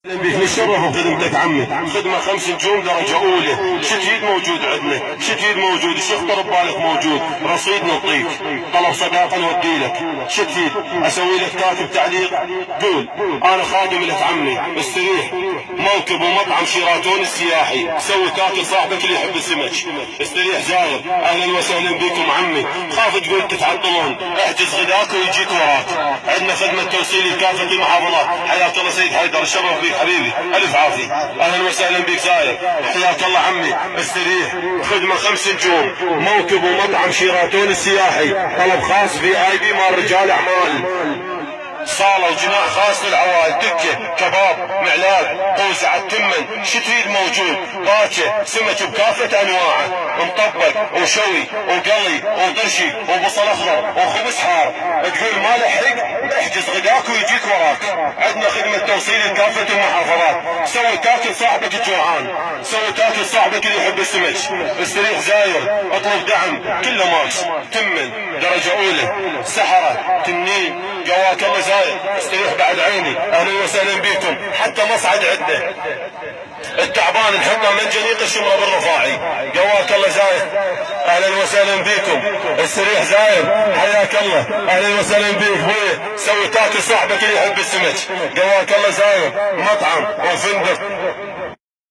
بيك نشرف بخدمتك عمي. خدمة 5 نجوم درجة أولى. شتيد موجود عندنا، شتيد موجود، الشيخ طرب بالك موجود، رصيد نعطيك، طلب صداقة نودي لك، شتيد اسوي لك كاتب تعليق قول انا خادم لك عمي، استريح. موكب ومطعم شيراتون السياحي، سوي كاتب صاحبك اللي يحب السمك، استريح زاير. اهلا وسهلا بكم عمي. خاف تقول تتعطلون، احجز غداك ويجيك وراك. عندنا خدمة توصيلي كافة المحافظات. حياك الله سيد حيدر، الشرف بيك حبيبي، الف عافية. اهلا وسهلا بك زاير، حياك الله عمي، استريح. خدمة 5 نجوم، موكب ومطعم شيراتون السياحي، طلب خاص VIP مال رجال اعمال، صالة وجناح خاص للعوائل، دكة، كباب، معلاد، قوس على التمن، شتريد موجود، باكة، سمك بكافة انواعه، مطبق وشوي وقلي وضرشي وبصل اخضر وخبز حار. تقول ما لحق، احجز غداك ويجيك وراك. عندنا خدمة توصيل لكافة المحافظات. سوي تاكل صاحبك الجوعان، سوي تاكل صاحبك اللي يحب السمك، استريح زاير. اطلب دعم كله ماكس، تمن درجة اولى، سحرة، تنين، قواك الله زاير، استريح بعد عيني. اهلا وسهلا بكم. حتى مصعد عندنا، التعبان نحطه منجنيق الشمره بالرفاعي، قواك الله زاير. اهلا وسهلا بكم، استريح زاير، حياك الله، اهلا وسهلا بك بوي. سوي تاكل صاحبك اللي يحب السمك، قواك الله زاير. مطعم وفندق